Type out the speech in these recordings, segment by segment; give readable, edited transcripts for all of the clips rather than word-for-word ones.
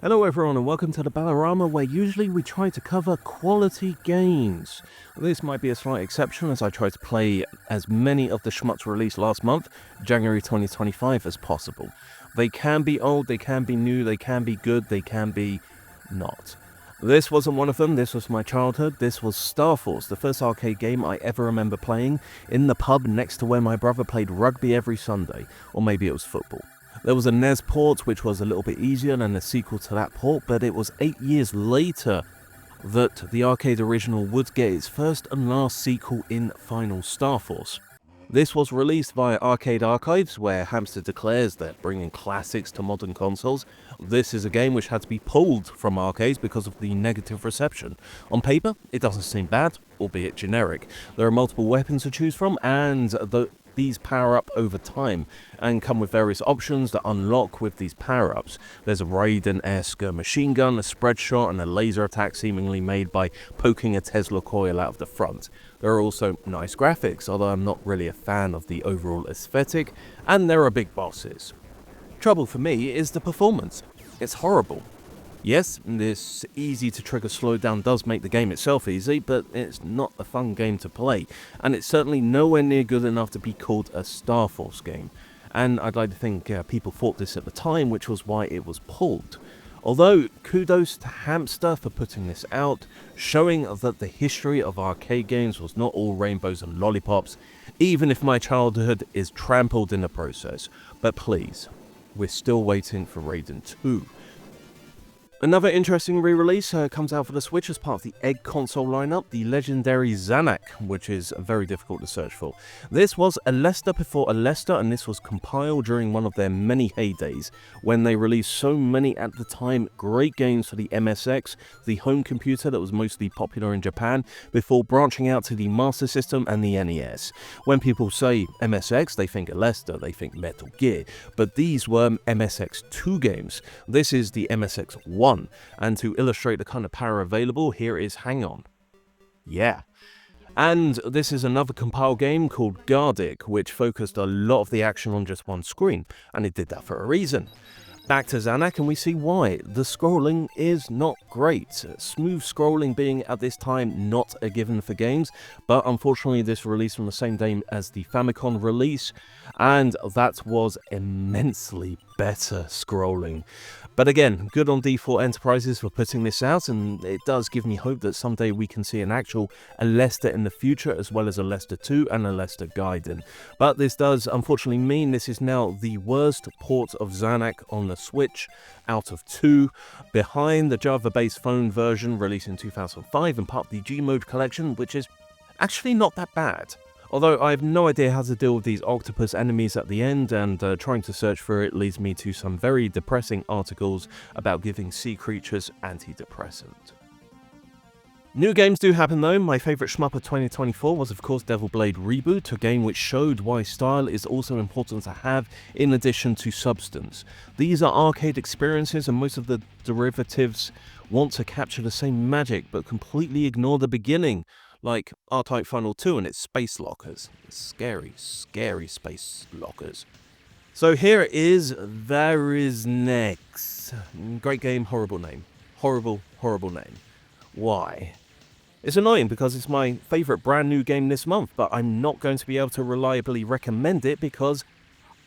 Hello everyone and welcome to the Ballerama, where usually we try to cover quality games. This might be a slight exception as I try to play as many of the Shmups released last month, January 2025, as possible. They can be old, they can be new, they can be good, they can be not. This wasn't one of them. This was my childhood. This was Star Force, the first arcade game I ever remember playing in the pub next to where my brother played rugby every Sunday, or maybe it was football. There was a NES port which was a little bit easier than the sequel to that port, but it was 8 years later that the arcade original would get its first and last sequel in Final Star Force. This was released via Arcade Archives, where Hamster declares they're bringing classics to modern consoles. This is a game which had to be pulled from arcades because of the negative reception. On paper, it doesn't seem bad, albeit generic. There are multiple weapons to choose from, and these power up over time and come with various options that unlock with these power-ups. There's a Raiden-esque machine gun, a spread shot, and a laser attack seemingly made by poking a Tesla coil out of the front. There are also nice graphics, although I'm not really a fan of the overall aesthetic, and there are big bosses. Trouble for me is the performance. It's horrible. Yes, this easy to trigger slowdown does make the game itself easy, but it's not a fun game to play, and it's certainly nowhere near good enough to be called a Star Force game. And I'd like to think people thought this at the time, which was why it was pulled. Although, kudos to Hamster for putting this out, showing that the history of arcade games was not all rainbows and lollipops, even if my childhood is trampled in the process. But please, we're still waiting for Raiden II. Another interesting re-release comes out for the Switch as part of the Egg console lineup, the legendary Zanac, which is very difficult to search for. This was a Lester before a Lester, and this was compiled during one of their many heydays, when they released so many at the time great games for the MSX, the home computer that was mostly popular in Japan, before branching out to the Master System and the NES. When people say MSX, they think a Lester, they think Metal Gear, but these were MSX2 games. This is the MSX1. And to illustrate the kind of power available, here is Hang On. Yeah. And this is another compile game called Gradius, which focused a lot of the action on just one screen, and it did that for a reason. Back to Zanac and we see why. The scrolling is not great. Smooth scrolling being at this time not a given for games, but unfortunately this released on the same day as the Famicom release, and that was immensely better scrolling. But again, good on D4 Enterprises for putting this out, and it does give me hope that someday we can see an actual Lester in the future, as well as a Lester 2 and a Lester Gaiden. But this does unfortunately mean this is now the worst port of Zanac on the Switch out of 2, behind the Java-based phone version released in 2005 and part of the Gmode collection, which is actually not that bad. Although I have no idea how to deal with these octopus enemies at the end, and trying to search for it leads me to some very depressing articles about giving sea creatures antidepressant. New games do happen though. My favourite shmup of 2024 was of course Devil Blade Reboot, a game which showed why style is also important to have in addition to substance. These are arcade experiences and most of the derivatives want to capture the same magic but completely ignore the beginning. Like R-Type Final 2 and its space lockers. Scary, scary space lockers. So here is Varyznex. Great game, horrible name. Horrible, horrible name. Why? It's annoying because it's my favourite brand new game this month, but I'm not going to be able to reliably recommend it because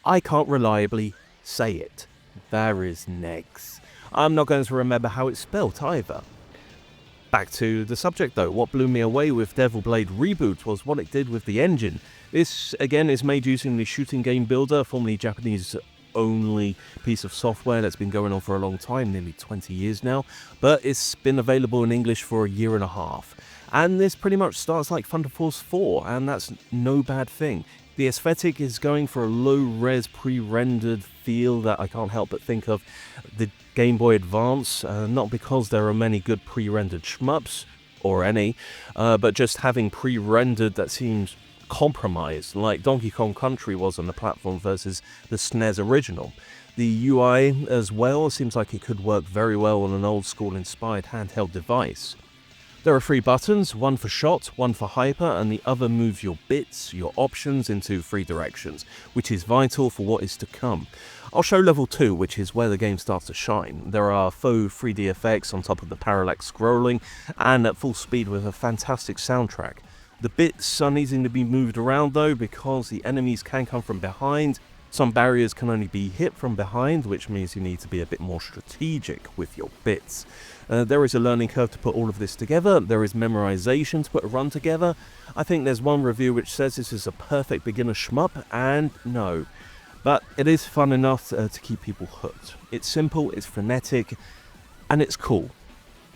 I can't reliably say it. Varyznex. I'm not going to remember how it's spelt either. Back to the subject though, what blew me away with Devil Blade Reboot was what it did with the engine. This again is made using the shooting game builder, formerly Japanese only piece of software that's been going on for a long time, nearly 20 years now, but it's been available in English for a year and a half. And this pretty much starts like Thunder Force 4, and that's no bad thing. The aesthetic is going for a low-res pre-rendered feel that I can't help but think of the Game Boy Advance, not because there are many good pre-rendered shmups, or any, but just having pre-rendered that seems compromised, like Donkey Kong Country was on the platform versus the SNES original. The UI as well seems like it could work very well on an old-school inspired handheld device. There are 3 buttons, one for shot, one for hyper, and the other moves your bits, your options, into 3 directions, which is vital for what is to come. I'll show level 2, which is where the game starts to shine. There are faux 3D effects on top of the parallax scrolling, and at full speed with a fantastic soundtrack. The bits are needing to be moved around though, because the enemies can come from behind. Some barriers can only be hit from behind, which means you need to be a bit more strategic with your bits. There is a learning curve to put all of this together. There is memorization to put a run together. I think there's one review which says this is a perfect beginner shmup, and no. But it is fun enough to keep people hooked. It's simple, it's frenetic, and it's cool.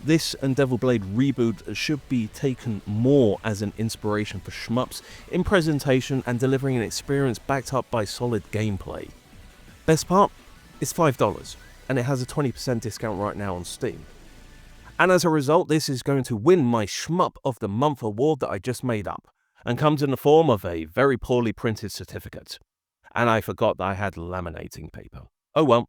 This and Devil Blade Reboot should be taken more as an inspiration for shmups in presentation and delivering an experience backed up by solid gameplay. Best part? It's $5, and it has a 20% discount right now on Steam. And as a result, this is going to win my Shmup of the Month award that I just made up, and comes in the form of a very poorly printed certificate. And I forgot that I had laminating paper. Oh well.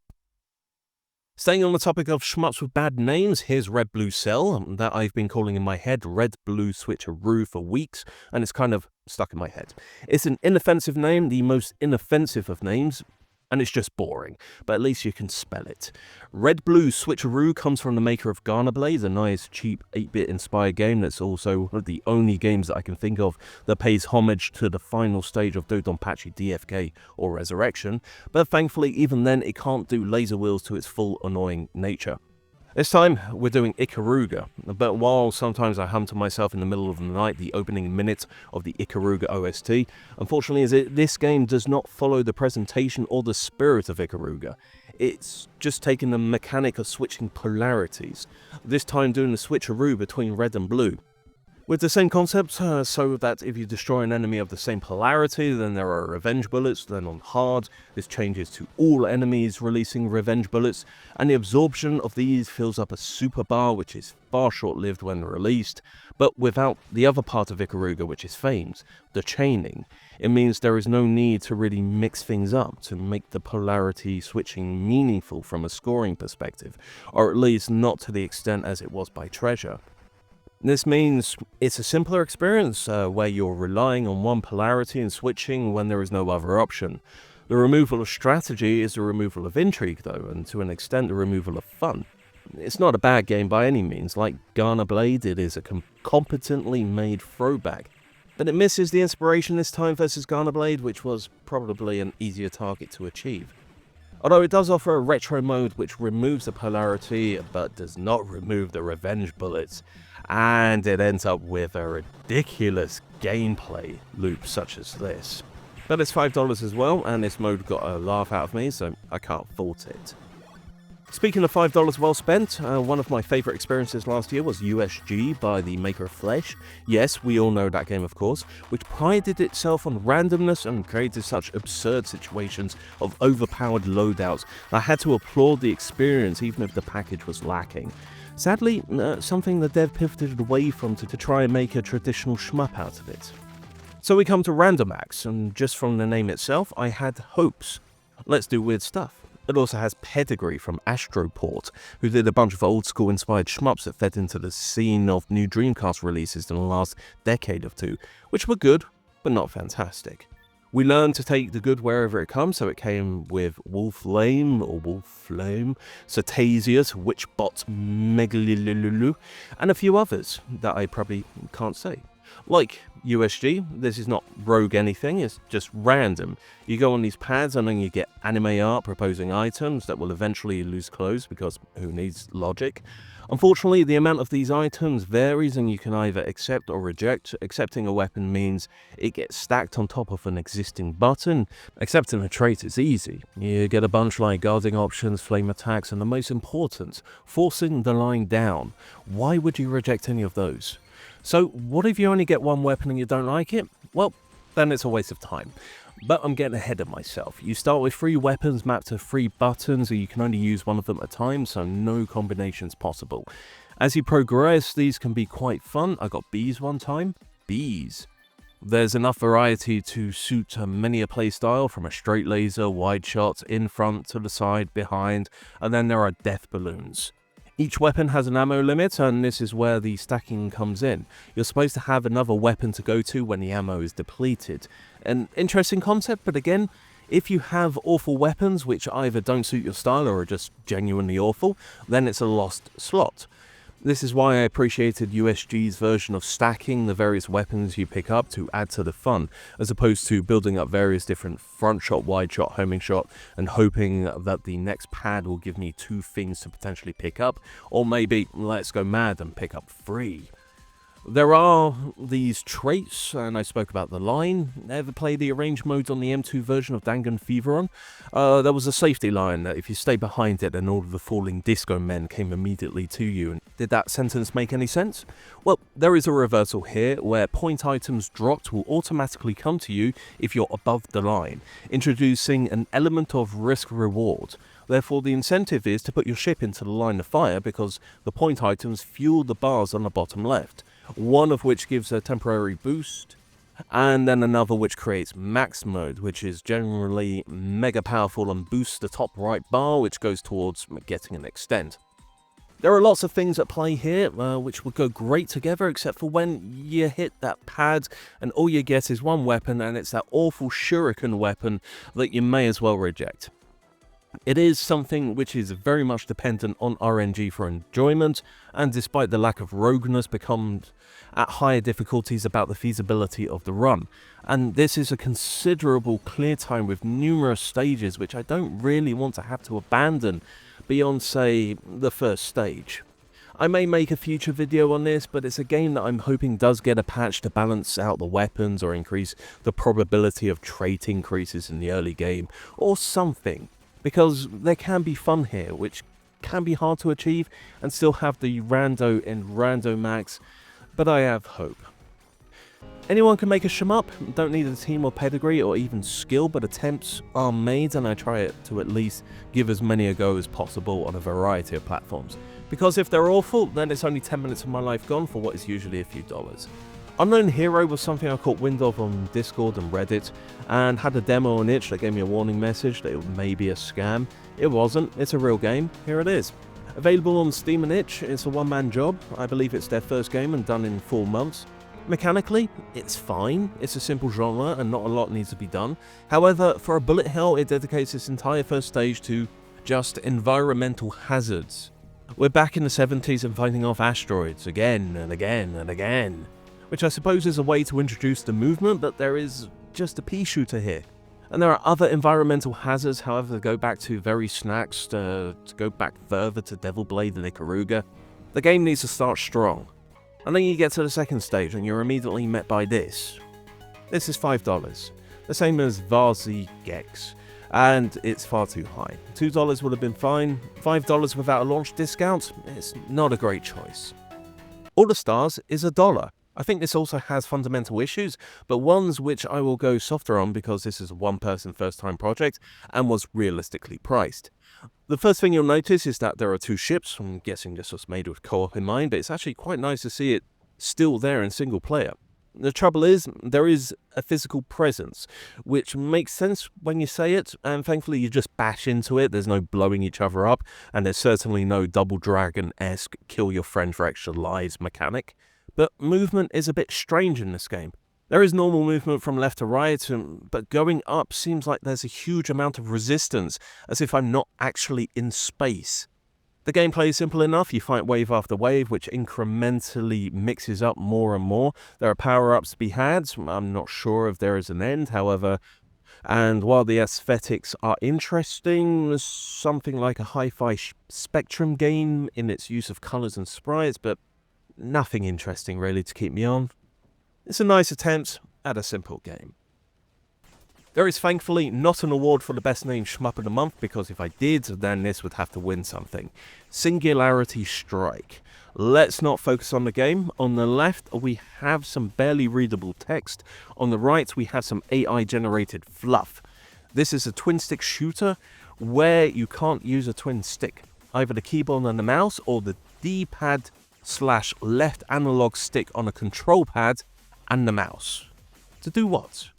Staying on the topic of shmups with bad names, here's Red Blue Cell, that I've been calling in my head Red Blue Switcheroo for weeks, and it's kind of stuck in my head. It's an inoffensive name, the most inoffensive of names, and it's just boring, but at least you can spell it. Red Blue Switcheroo comes from the maker of Ghana Blade, a nice, cheap 8-bit inspired game that's also one of the only games that I can think of that pays homage to the final stage of Dodonpachi DFK or Resurrection, but thankfully even then it can't do laser wheels to its full annoying nature. This time, we're doing Ikaruga, but while sometimes I hum to myself in the middle of the night the opening minute of the Ikaruga OST, unfortunately this game does not follow the presentation or the spirit of Ikaruga. It's just taking the mechanic of switching polarities, this time doing the switcheroo between red and blue. With the same concept, so that if you destroy an enemy of the same polarity, then there are revenge bullets. Then on hard, this changes to all enemies releasing revenge bullets, and the absorption of these fills up a super bar, which is far short-lived when released, but without the other part of Ikaruga, which is famed, the chaining. It means there is no need to really mix things up to make the polarity switching meaningful from a scoring perspective, or at least not to the extent as it was by Treasure. This means it's a simpler experience where you're relying on one polarity and switching when there is no other option. The removal of strategy is the removal of intrigue though, and to an extent the removal of fun. It's not a bad game by any means. Like Ghana Blade, it is a competently made throwback, but it misses the inspiration this time versus Ghana Blade, which was probably an easier target to achieve. Although it does offer a retro mode which removes the polarity but does not remove the revenge bullets, and it ends up with a ridiculous gameplay loop such as this. But it's $5 as well, and this mode got a laugh out of me, so I can't fault it. Speaking of $5 well spent, one of my favourite experiences last year was USG by the maker of Flesh. Yes, we all know that game of course, which prided itself on randomness and created such absurd situations of overpowered loadouts that I had to applaud the experience even if the package was lacking. Sadly, something the dev pivoted away from to try and make a traditional shmup out of it. So we come to Randomax, and just from the name itself, I had hopes. Let's do weird stuff. It also has pedigree from Astroport, who did a bunch of old school inspired shmups that fed into the scene of new Dreamcast releases in the last decade or two, which were good, but not fantastic. We learned to take the good wherever it comes, so it came with Wolflame or Wolfflame, Cetasius, Witchbot, Megalilulu, and a few others that I probably can't say. Like USG, this is not rogue anything, it's just random. You go on these pads and then you get anime art proposing items that will eventually lose clothes because who needs logic? Unfortunately, the amount of these items varies and you can either accept or reject. Accepting a weapon means it gets stacked on top of an existing button. Accepting a trait is easy. You get a bunch like guarding options, flame attacks, and the most important, forcing the line down. Why would you reject any of those? So what if you only get one weapon and you don't like it? Well, then it's a waste of time. But I'm getting ahead of myself. You start with 3 weapons mapped to 3 buttons, and you can only use one of them at a time, so no combinations possible. As you progress, these can be quite fun. I got bees one time. Bees. There's enough variety to suit many a playstyle, from a straight laser, wide shots, in front, to the side, behind, and then there are death balloons. Each weapon has an ammo limit, and this is where the stacking comes in. You're supposed to have another weapon to go to when the ammo is depleted. An interesting concept, but again, if you have awful weapons which either don't suit your style or are just genuinely awful, then it's a lost slot. This is why I appreciated USG's version of stacking the various weapons you pick up to add to the fun, as opposed to building up various different front shot, wide shot, homing shot, and hoping that the next pad will give me 2 things to potentially pick up, or maybe let's go mad and pick up 3. There are these traits, and I spoke about the line. Ever play the arranged modes on the M2 version of Danganronpa? There was a safety line that if you stay behind it, then all of the falling disco men came immediately to you. And did that sentence make any sense? Well, there is a reversal here, where point items dropped will automatically come to you if you're above the line, introducing an element of risk-reward. Therefore, the incentive is to put your ship into the line of fire because the point items fuel the bars on the bottom left. One of which gives a temporary boost, and then another which creates max mode, which is generally mega powerful and boosts the top right bar, which goes towards getting an extend. There are lots of things at play here which would go great together, except for when you hit that pad and all you get is one weapon, and it's that awful shuriken weapon that you may as well reject. It is something which is very much dependent on RNG for enjoyment, and despite the lack of rogueness, becomes at higher difficulties about the feasibility of the run. And this is a considerable clear time with numerous stages which I don't really want to have to abandon beyond, say, the first stage. I may make a future video on this, but it's a game that I'm hoping does get a patch to balance out the weapons or increase the probability of trait increases in the early game, or something. Because there can be fun here, which can be hard to achieve, and still have the rando in Randomax, but I have hope. Anyone can make a shmup, don't need a team or pedigree or even skill, but attempts are made, and I try to at least give as many a go as possible on a variety of platforms. Because if they're awful, then it's only 10 minutes of my life gone for what is usually a few dollars. Unknown Hero was something I caught wind of on Discord and Reddit, and had a demo on itch that gave me a warning message that it may be a scam. It wasn't, it's a real game, here it is. Available on Steam and itch, it's a one-man job. I believe it's their first game and done in 4 months. Mechanically, it's fine, it's a simple genre and not a lot needs to be done. However, for a bullet hell, it dedicates its entire first stage to just environmental hazards. We're back in the 70s and fighting off asteroids again and again and again. Which I suppose is a way to introduce the movement, but there is just a pea shooter here. And there are other environmental hazards, however, to go back to Varyznex, to go back further to Devil Blade and Ikaruga. The game needs to start strong. And then you get to the second stage and you're immediately met by this. This is $5, the same as Varyznex, and it's far too high. $2 would have been fine, $5 without a launch discount, it's not a great choice. All the Stars is $1. I think this also has fundamental issues, but ones which I will go softer on because this is a one-person first-time project and was realistically priced. The first thing you'll notice is that there are 2 ships. I'm guessing this was made with co-op in mind, but it's actually quite nice to see it still there in single player. The trouble is, there is a physical presence, which makes sense when you say it, and thankfully you just bash into it, there's no blowing each other up, and there's certainly no Double Dragon-esque kill your friend for extra lives mechanic. But movement is a bit strange in this game. There is normal movement from left to right, but going up seems like there's a huge amount of resistance, as if I'm not actually in space. The gameplay is simple enough, you fight wave after wave, which incrementally mixes up more and more. There are power-ups to be had, I'm not sure if there is an end, however, and while the aesthetics are interesting, something like a hi-fi Spectrum game in its use of colours and sprites, but nothing interesting really to keep me on. It's a nice attempt at a simple game. There is thankfully not an award for the best named shmup of the month, because if I did, then this would have to win something. Singularity Strike. Let's not focus on the game. On the left we have some barely readable text. On the right we have some AI generated fluff. This is a twin stick shooter where you can't use a twin stick. Either the keyboard and the mouse or the D-pad / left analog stick on a control pad and the mouse. To do what?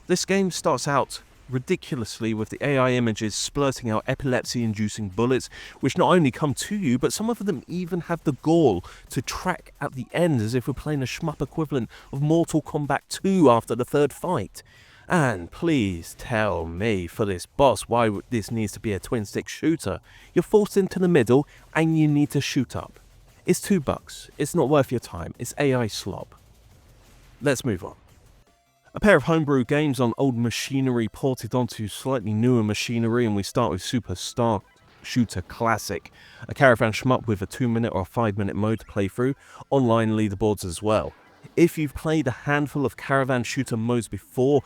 This game starts out ridiculously with the AI images splurting out epilepsy-inducing bullets, which not only come to you, but some of them even have the gall to track at the end as if we're playing a shmup equivalent of Mortal Kombat 2 after the third fight. And please tell me, for this boss, why this needs to be a twin-stick shooter. You're forced into the middle, and you need to shoot up. It's $2. It's not worth your time. It's AI slop. Let's move on. A pair of homebrew games on old machinery ported onto slightly newer machinery, and we start with Superstar Shooter Classic, a caravan shmup with a 2-minute or 5-minute mode to play through, online leaderboards as well. If you've played a handful of caravan shooter modes before,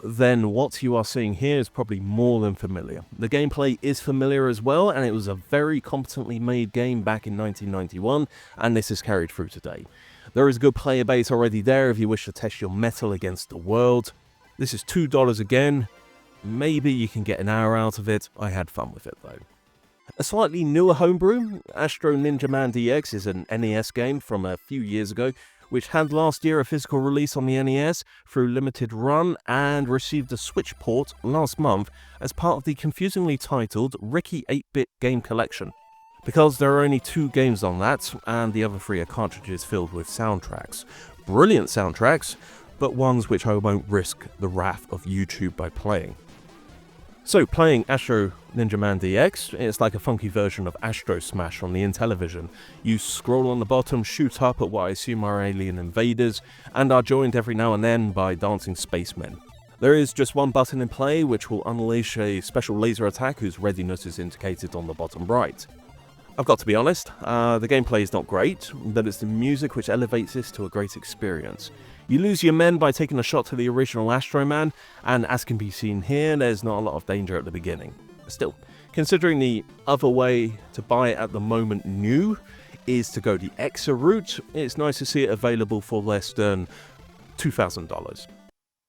then what you are seeing here is probably more than familiar. The gameplay is familiar as well, and it was a very competently made game back in 1991, and this is carried through today. There is a good player base already there if you wish to test your mettle against the world. This is $2 again. Maybe you can get an hour out of it. I had fun with it though. A slightly newer homebrew, Astro Ninja Man DX, is an NES game from a few years ago, which had last year a physical release on the NES through limited run and received a Switch port last month as part of the confusingly titled Ricky 8-Bit Game Collection. Because there are only 2 games on that, and the other 3 are cartridges filled with soundtracks. Brilliant soundtracks, but ones which I won't risk the wrath of YouTube by playing. So, playing Astro Ninja Man DX, it's like a funky version of Astro Smash on the Intellivision. You scroll on the bottom, shoot up at what I assume are alien invaders, and are joined every now and then by dancing spacemen. There is just one button in play which will unleash a special laser attack whose readiness is indicated on the bottom right. I've got to be honest, the gameplay is not great, but it's the music which elevates this to a great experience. You lose your men by taking a shot to the original Astro Man, and as can be seen here, there's not a lot of danger at the beginning. Still, considering the other way to buy it at the moment new is to go the EXA route, it's nice to see it available for less than $2,000.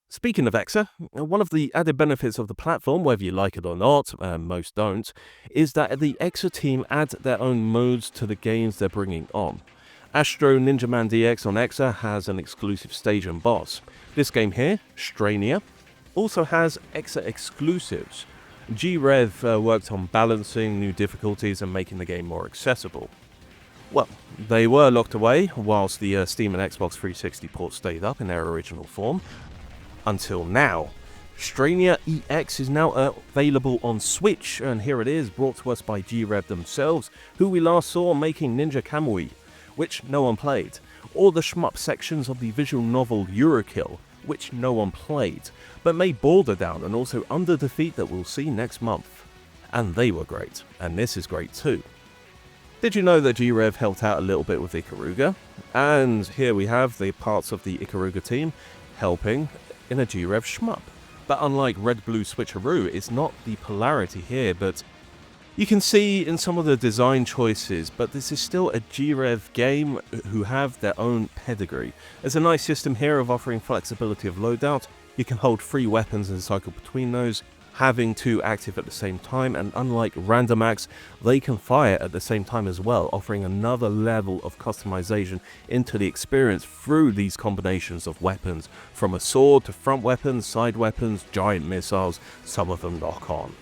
Speaking of EXA, one of the added benefits of the platform, whether you like it or not, most don't, is that the EXA team add their own modes to the games they're bringing on. Astro Ninja Man DX on EXA has an exclusive stage and boss. This game here, Strania, also has EXA exclusives. G-Rev worked on balancing new difficulties and making the game more accessible. Well, they were locked away whilst the Steam and Xbox 360 ports stayed up in their original form. Until now. Strania EX is now available on Switch, and here it is, brought to us by G-Rev themselves, who we last saw making Ninja Kamui, which no one played, or the shmup sections of the visual novel Eurokill, which no one played, but made Border Down and also Under Defeat that we'll see next month. And they were great, and this is great too. Did you know that G-Rev helped out a little bit with Ikaruga? And here we have the parts of the Ikaruga team helping in a G-Rev shmup. But unlike Red Blue Switcheroo, it's not the polarity here, but you can see in some of the design choices, but this is still a G-Rev game who have their own pedigree. There's a nice system here of offering flexibility of loadout. You can hold 3 weapons and cycle between those, having 2 active at the same time, and unlike Randomax, they can fire at the same time as well, offering another level of customization into the experience through these combinations of weapons, from a sword to front weapons, side weapons, giant missiles, some of them lock on.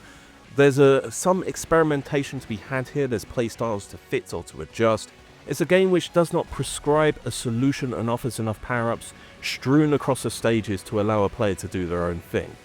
There's some experimentation to be had here, there's playstyles to fit or to adjust. It's a game which does not prescribe a solution and offers enough power-ups strewn across the stages to allow a player to do their own thing.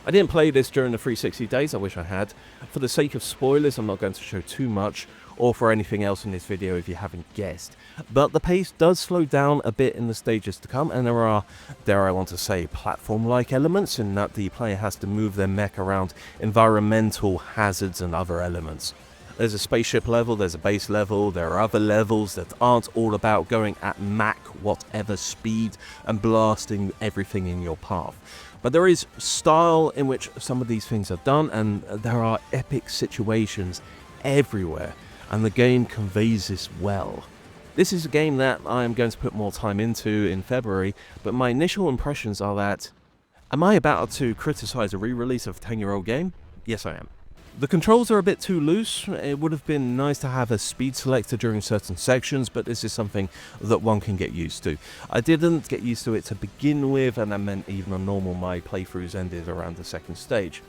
I didn't play this during the 360 days, I wish I had. For the sake of spoilers, I'm not going to show too much, or for anything else in this video if you haven't guessed. But the pace does slow down a bit in the stages to come, and there are, dare I want to say, platform-like elements in that the player has to move their mech around environmental hazards and other elements. There's a spaceship level, there's a base level, there are other levels that aren't all about going at Mach whatever speed and blasting everything in your path. But there is style in which some of these things are done, and there are epic situations everywhere, and the game conveys this well. This is a game that I am going to put more time into in February, but my initial impressions are that, am I about to criticize a re-release of a 10-year-old game? Yes, I am. The controls are a bit too loose. It would have been nice to have a speed selector during certain sections, but this is something that one can get used to. I didn't get used to it to begin with, and that meant even on normal my playthroughs ended around the second stage.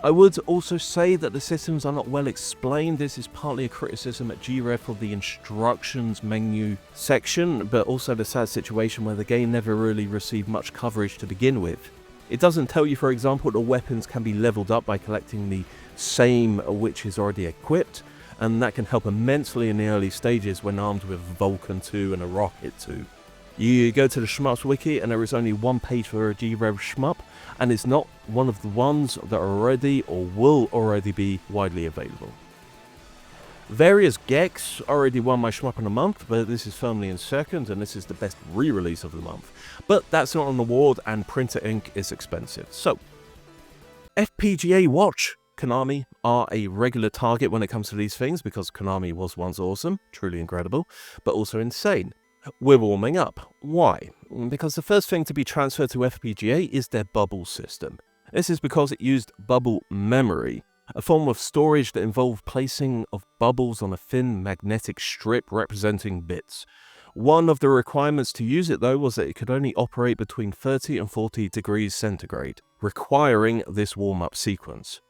I would also say that the systems are not well explained. This is partly a criticism at GREF of the instructions menu section, but also the sad situation where the game never really received much coverage to begin with. It doesn't tell you, for example, that weapons can be leveled up by collecting the same which is already equipped, and that can help immensely in the early stages when armed with Vulcan 2 and a Rocket 2. You go to the Shmups wiki and there is only one page for a GREV Shmup, and it's not one of the ones that are already or will already be widely available. Various Gex already won my Shmup in a month, but this is firmly in second, and this is the best re-release of the month. But that's not an award, and printer ink is expensive. So, FPGA Watch Konami are a regular target when it comes to these things, because Konami was once awesome, truly incredible, but also insane. We're warming up. Why? Because the first thing to be transferred to FPGA is their bubble system. This is because it used bubble memory, a form of storage that involved placing of bubbles on a thin magnetic strip representing bits. One of the requirements to use it though was that it could only operate between 30 and 40 degrees centigrade, requiring this warm-up sequence.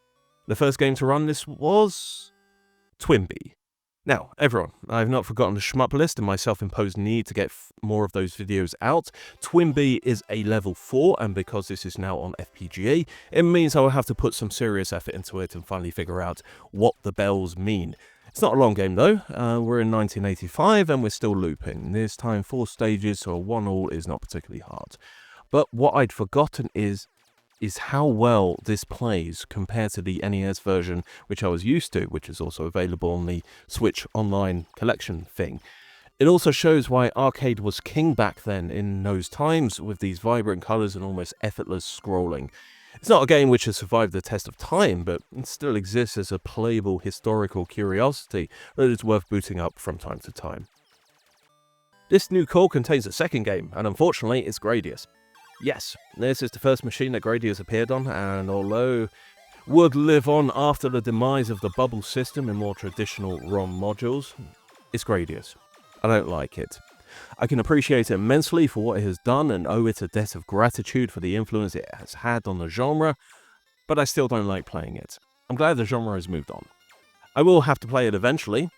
The first game to run this was Twinbee. Now, everyone, I've not forgotten the Shmup list and my self-imposed need to get more of those videos out. Twinbee is a level 4, and because this is now on FPGA, it means I will have to put some serious effort into it and finally figure out what the bells mean. It's not a long game though. We're in 1985 and we're still looping. This time 4 stages, so a 1-all is not particularly hard. But what I'd forgotten is how well this plays compared to the NES version which I was used to, which is also available on the Switch Online collection thing. It also shows why arcade was king back then in those times, with these vibrant colours and almost effortless scrolling. It's not a game which has survived the test of time, but it still exists as a playable historical curiosity that is worth booting up from time to time. This new core contains a second game, and unfortunately it's Gradius. Yes, this is the first machine that Gradius appeared on, and although would live on after the demise of the bubble system in more traditional ROM modules, it's Gradius. I don't like it. I can appreciate it immensely for what it has done and owe it a debt of gratitude for the influence it has had on the genre, but I still don't like playing it. I'm glad the genre has moved on. I will have to play it eventually.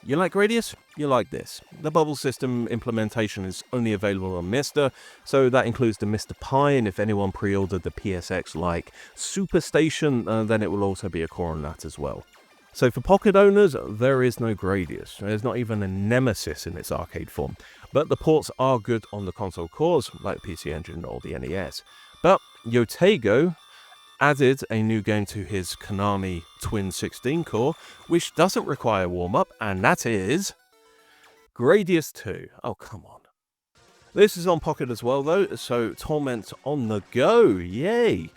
You like Gradius? You like this. The bubble system implementation is only available on Mr., so that includes the Mr. Pi, and if anyone pre-ordered the PSX-like Superstation, then it will also be a core on that as well. So for Pocket owners, there is no Gradius. There's not even a Nemesis in its arcade form, but the ports are good on the console cores, like the PC Engine or the NES. But Yotego added a new game to his Konami Twin 16 core, which doesn't require warm-up, and that is Gradius II. Oh, come on. This is on Pocket as well, though, so Torment on the go, yay!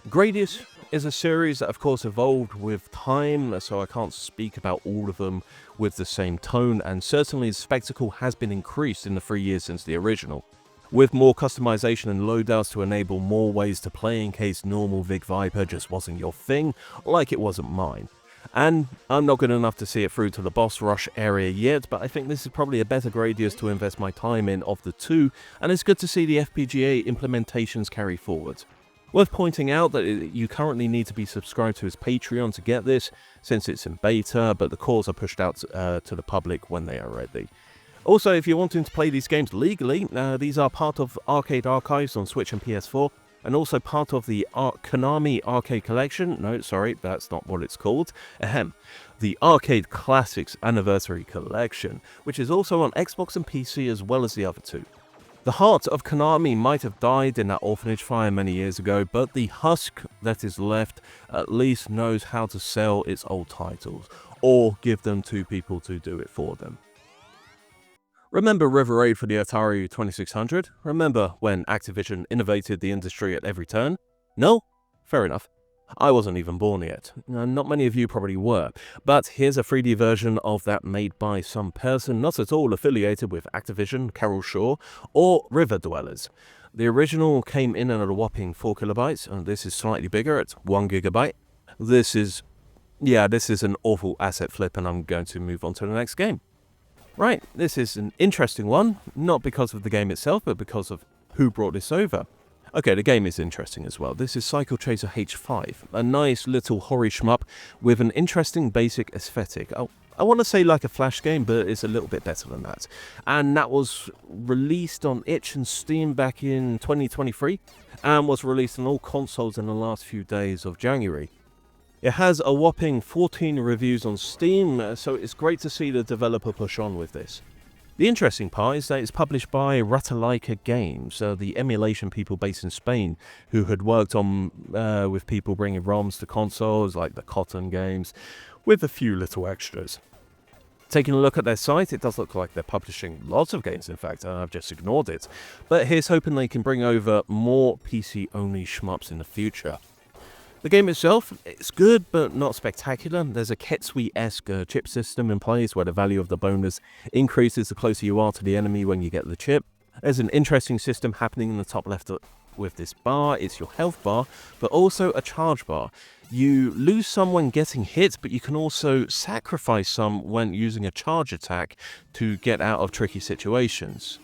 Gradius is a series that, of course, evolved with time, so I can't speak about all of them with the same tone, and certainly the spectacle has been increased in the 3 years since the original, with more customization and loadouts to enable more ways to play in case normal Vig Viper just wasn't your thing, like it wasn't mine. And I'm not good enough to see it through to the boss rush area yet, but I think this is probably a better Gradius to invest my time in of the two, and it's good to see the FPGA implementations carry forward. Worth pointing out that you currently need to be subscribed to his Patreon to get this, since it's in beta, but the cores are pushed out to the public when they are ready. Also, if you're wanting to play these games legally, these are part of Arcade Archives on Switch and PS4, and also part of the Konami Arcade Collection. No, sorry, that's not what it's called. Ahem. The Arcade Classics Anniversary Collection, which is also on Xbox and PC as well as the other two. The heart of Konami might have died in that orphanage fire many years ago, but the husk that is left at least knows how to sell its old titles, or give them to people to do it for them. Remember River Raid for the Atari 2600? Remember when Activision innovated the industry at every turn? No? Fair enough. I wasn't even born yet. Not many of you probably were, but here's a 3D version of that made by some person not at all affiliated with Activision, Carol Shaw, or River Dwellers. The original came in at a whopping 4 kilobytes, and this is slightly bigger at 1 gigabyte. This is Yeah, this is an awful asset flip, and I'm going to move on to the next game. Right, this is an interesting one, not because of the game itself, but because of who brought this over. Okay, the game is interesting as well. This is Cycle Chaser H5, a nice little horror shmup with an interesting basic aesthetic. I want to say like a Flash game, but it's a little bit better than that. And that was released on itch and Steam back in 2023, and was released on all consoles in the last few days of January. It has a whopping 14 reviews on Steam, so it's great to see the developer push on with this. The interesting part is that it's published by Ratalaika Games, the emulation people based in Spain, who had worked on with people bringing ROMs to consoles, like the Cotton games, with a few little extras. Taking a look at their site, it does look like they're publishing lots of games, in fact, and I've just ignored it. But here's hoping they can bring over more PC-only shmups in the future. The game itself, it's good, but not spectacular. There's a Ketsui-esque chip system in place where the value of the bonus increases the closer you are to the enemy when you get the chip. There's an interesting system happening in the top left with this bar. It's your health bar, but also a charge bar. You lose some when getting hit, but you can also sacrifice some when using a charge attack to get out of tricky situations.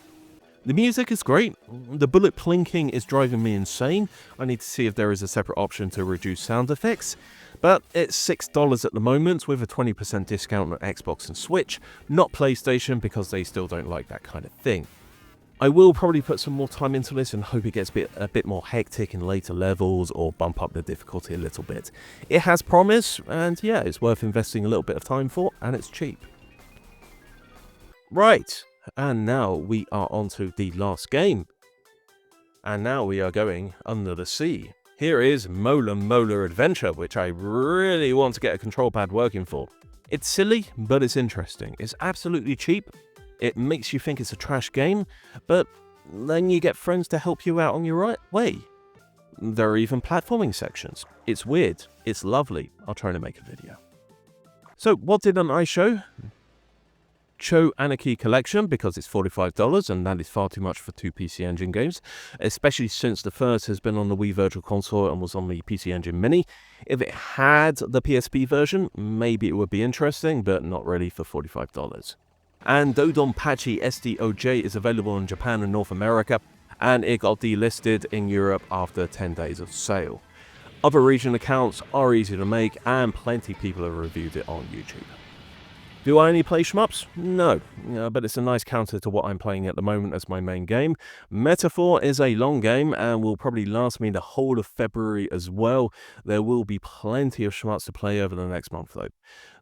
The music is great. The bullet plinking is driving me insane. I need to see if there is a separate option to reduce sound effects. But it's $6 at the moment with a 20% discount on Xbox and Switch, not PlayStation because they still don't like that kind of thing. I will probably put some more time into this and hope it gets a bit more hectic in later levels or bump up the difficulty a little bit. It has promise, and yeah, it's worth investing a little bit of time for, and it's cheap. Right. And now we are on to the last game. And now we are going under the sea. Here is MolaMolaAdventure, which I really want to get a control pad working for. It's silly, but it's interesting. It's absolutely cheap. It makes you think it's a trash game, but then you get friends to help you out on your right way. There are even platforming sections. It's weird. It's lovely. I'll try to make a video. So what didn't I show? Cho Anarchy Collection, because it's $45 and that is far too much for two PC Engine games, especially since the first has been on the Wii Virtual Console and was on the PC Engine Mini. If it had the PSP version, maybe it would be interesting, but not really for $45. And Dodonpachi SDOJ is available in Japan and North America, and it got delisted in Europe after 10 days of sale. Other region accounts are easy to make, and plenty of people have reviewed it on YouTube. Do I only play shmups? No, but it's a nice counter to what I'm playing at the moment as my main game. Metaphor is a long game and will probably last me the whole of February as well. There will be plenty of shmups to play over the next month though.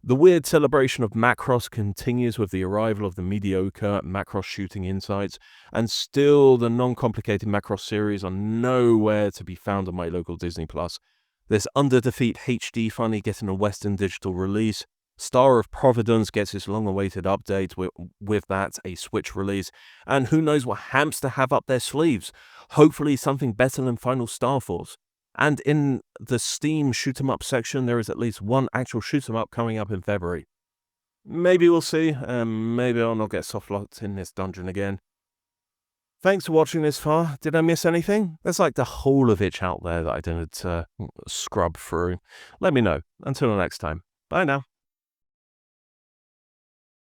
The weird celebration of Macross continues with the arrival of the mediocre Macross Shooting Insights, and still the non-complicated Macross series are nowhere to be found on my local Disney+. There's Under Defeat HD finally getting a Western digital release. Star of Providence gets its long-awaited update, with that a Switch release, and who knows what Hamster have up their sleeves. Hopefully something better than Final Star Force. And in the Steam shoot 'em up section, there is at least one actual shoot 'em up coming up in February. Maybe we'll see, maybe I'll not get soft-locked in this dungeon again. Thanks for watching this far. Did I miss anything? There's like the whole of it out there that I didn't scrub through. Let me know. Until next time. Bye now.